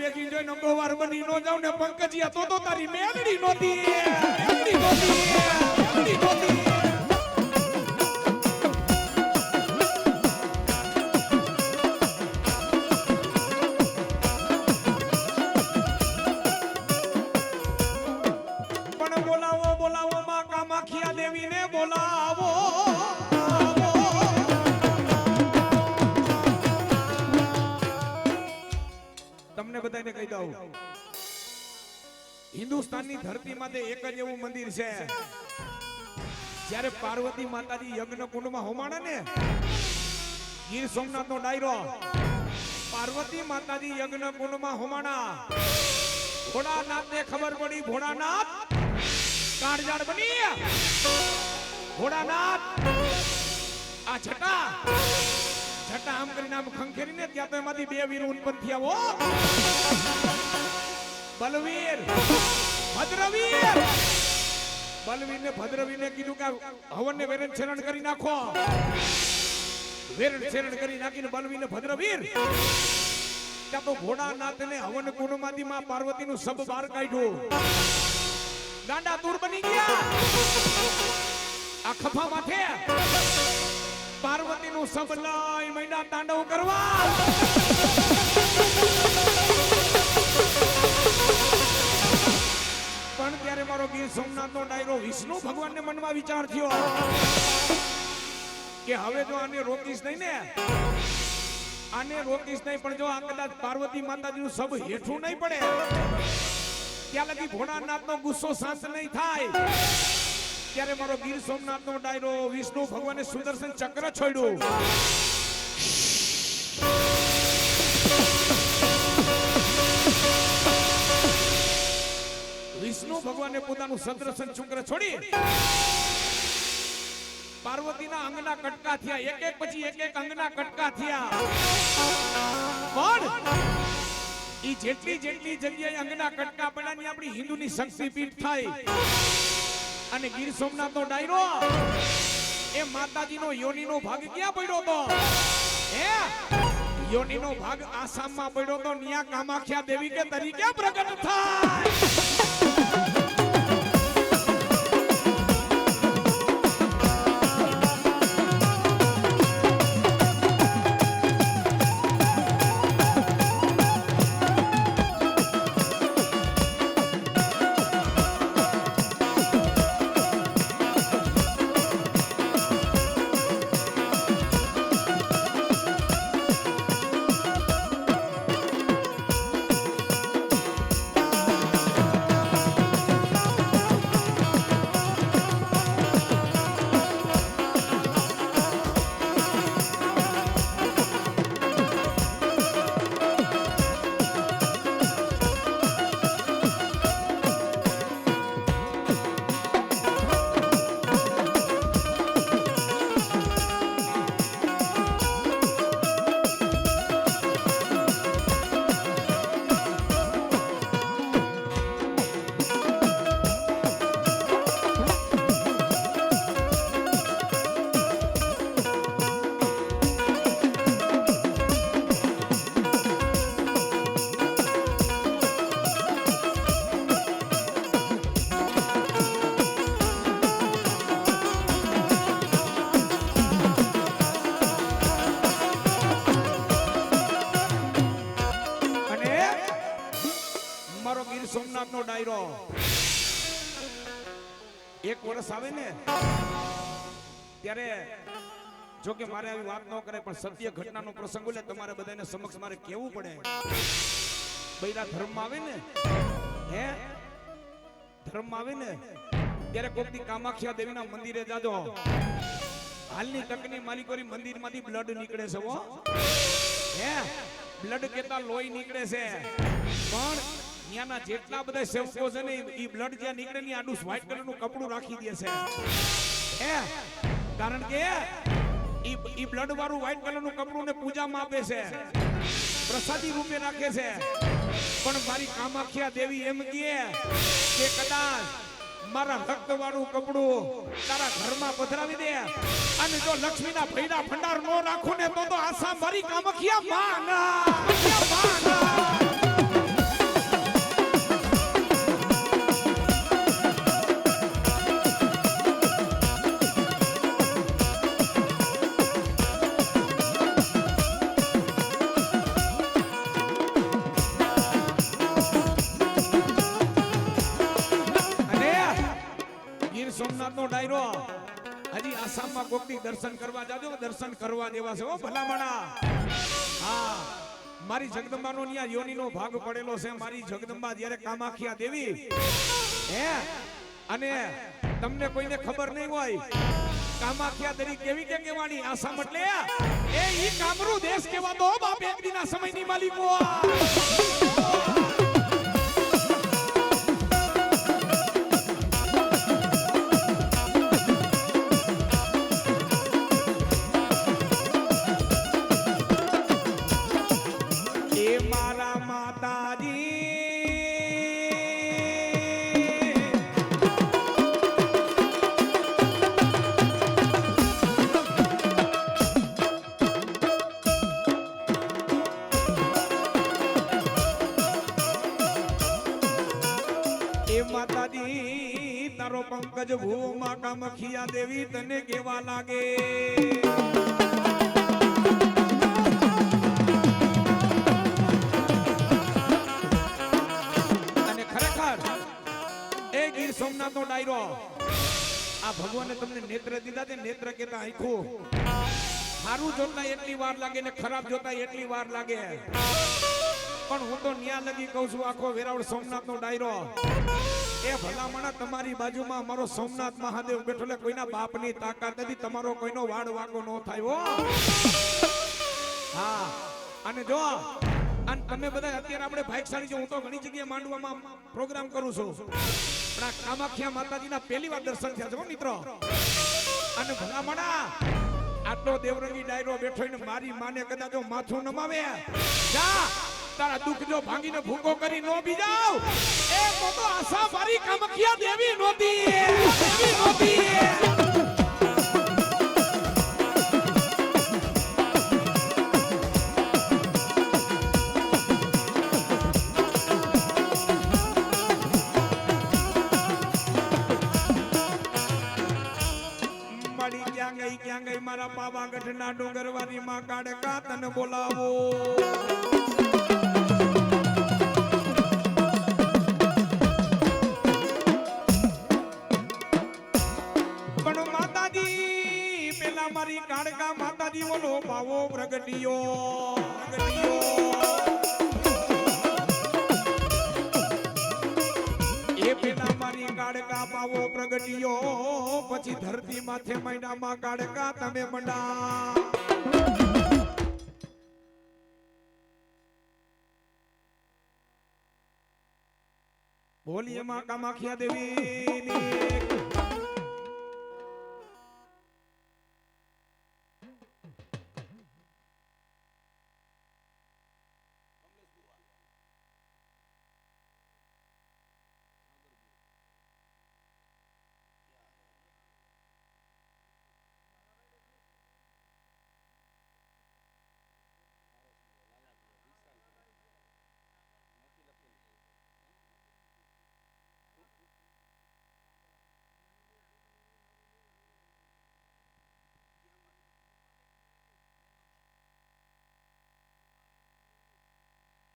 Baggy જોઈ નંગોવાર બની નો જાવ ને પંકજિયા તો તારી મેલડી નોતી મેલડી નોતી મેલડી નોતી પણ બોલાવો બોલાવો માં કામાખ્યા દેવીને બોલાવો તમને બધાને કહી દઉં હિન્દુસ્તાનની ધરતી માથે એક જ એવું મંદિર છે જ્યારે પાર્વતી માતાજી યજ્ઞ કુંડમાં હોમાણા ને ગીર સોમનાથનો ડાયરો પાર્વતી માતાજી યજ્ઞ કુંડમાં હોમાણા ભોળાનાથને ખબર પડી ભોળાનાથ કાળજાળ બની ભોળાનાથ આ છટા છટા આમ કરીને આમ ખંખેરીને ત્યાં તો એમાંથી બે વીર ઉત્પન્ન થયા હો બલવીર ભદ્રવીર બલવીરને ભદ્રવીરને કીધું કે હવનને વેરણ શરણ કરી નાખો વેરણ શરણ કરી નાખીને બલવીરને ભદ્રવીર ત્યાં તો ભોળાનાથને હવન કુંડમાંથી માં પાર્વતીનું સબ બહાર કાઢ્યું ગાંડા તૂર બની ગયા આ ખફા માથે પાર્વતીનું સબ લઈ મહિના તાંડવ કરવા પણ ત્યારે મારો ગીર સોમનાથનો ડાયરો વિષ્ણુ ભગવાનને મનમાં વિચાર થયો કે હવે જો આને રોકીશ નહીં ને આને રોકીશ નહીં પણ જો આ કદાચ પાર્વતી માતાજીનું સબ હેઠું નહીં પડે ત્યાં લગી ભોળાનાથનો ગુસ્સો શાંત નહીં થાય ત્યારે મારો ગીર સોમનાથનો ડાયરો વિષ્ણુ ભગવાને સુદર્શન ચક્ર છોડ્યું વિષ્ણુ ભગવાને પોતાનું સુદર્શન ચક્ર છોડી પાર્વતીના અંગના કટકા થયા એક એક પછી એક એક અંગના કટકા થયા પણ ઈ જેટલી જેટલી જગ્યાએ અંગના કટકા પડ્યા ની આપણી હિન્દુની શક્તિપીઠ થાય અને ગીર સોમનાથનો ડાયરો એ માતાજીનો યોનીનો ભાગ ક્યાં પડ્યો તો હે યોનીનો ભાગ આસામમાં પડ્યો તો ન્યા કામાખ્યા દેવી કે તરીકે પ્રગટ થાય સોમનાથનો ડાયરો એક વર્ષ આવે ને ત્યારે જો કે મારે આવી વાત ન કરે પણ સત્ય ઘટનાનો પ્રસંગ એટલે તમારે બધાને સમક્ષ મારે કહેવું પડે બૈરા ધર્મમાં આવે ને હે ધર્મમાં આવે ને ત્યારે કોકની કામાખ્યા દેવીના મંદિરે જાજો હાલની તકની માલિકોરી મંદિરમાંથી બ્લડ નીકળે છે હો હે બ્લડ કેતા લોહી નીકળે છે પણ ત્યાંના જેટલા બધા સેવકો છે ને ઈ બ્લડ જ્યાં નીકળે ની આડું વ્હાઈટ કલરનું કપડું રાખી દે છે હે કારણ કે ઈ બ્લડ વાળું વ્હાઈટ કલરનું કપડું ને પૂજામાં આપે છે પ્રસાદી રૂપે રાખે છે પણ મારી કામાખ્યા દેવી એમ કહે કે કદાચ મારા રક્ત વાળું કપડું તારા ઘરમાં પધરાવી દે અને જો લક્ષ્મીના ભૈરા ભંડાર નો રાખો ને તો આશા મારી કામાખ્યા માં ના સોમનાથનો ડાયરો હજી આસામમાં કોકની દર્શન કરવા જાજો, દર્શન કરવા જેવા છે હો ભલામણા. હા, મારી જગદંબાનો ન્યા યોનીનો ભાગ પડેલો છે. મારી જગદંબા જ્યારે કામાખ્યા દેવી હે, અને તમને કોઈને ખબર નહીં હોય કામાખ્યા દેવી કેવી કે કહેવાની આસામ એટલે એ ઈ કામરૂ દેશ કહેવાતો બાપ એક દિના સમયની માલિકો. માતાજી તારો પંકજ ભૂમાં કામખિયા દેવી તને કેવા લાગે. અને ખરેખર એ ગીર સોમનાથનો ડાયરો આ ભગવાને તમને નેત્ર દીધા છે. નેત્ર કેતા આંખો સારું જોતા એટલી વાર લાગે ને ખરાબ જોતા એટલી વાર લાગે. પણ હું તો ન્યા લગી કહું છું આખો વેરાવળ સોમનાથનો ડાયરો એ ભલામણા તમારી બાજુમાં અમારો સોમનાથ મહાદેવ બેઠો એટલે કોઈના બાપની તાકાત નથી. તમારો કોઈનો વાડ વાગો ન થાય હો. હા, અને જો અને તમે બધા અત્યારે આપણે ભાઈકસાળી જો હું તો ઘણી જગ્યાએ માંડવામાં પ્રોગ્રામ કરું છું, પણ આ કામાખ્યા માતાજીના પહેલી વાર દર્શન થયા છે હો મિત્રો. અને ભલામણા આટલો દેવરંગી ડાયરો બેઠો ને મારી માને કદાચ માથું નમાવે જા તારા દુઃખ જો ભાંગીને ભૂકો કરી નો બી જાવ એ તો આશા મારી કામખ્યા દેવી નોતી દેવી નોતી. મળી ક્યાં ગઈ મારા પાવાગઢના ડુંગરવારી માં કાડકા તને બોલાવો. મારી કાડકા માતાજી બોલો પાવો પ્રગટિયો એ પેલા મારી કાડકા પાવો પ્રગટિયો પછી ધરતી માથે મહિનામાં કાડકા તમે મંડા. બોલીએ માં કામાખ્યા દેવી.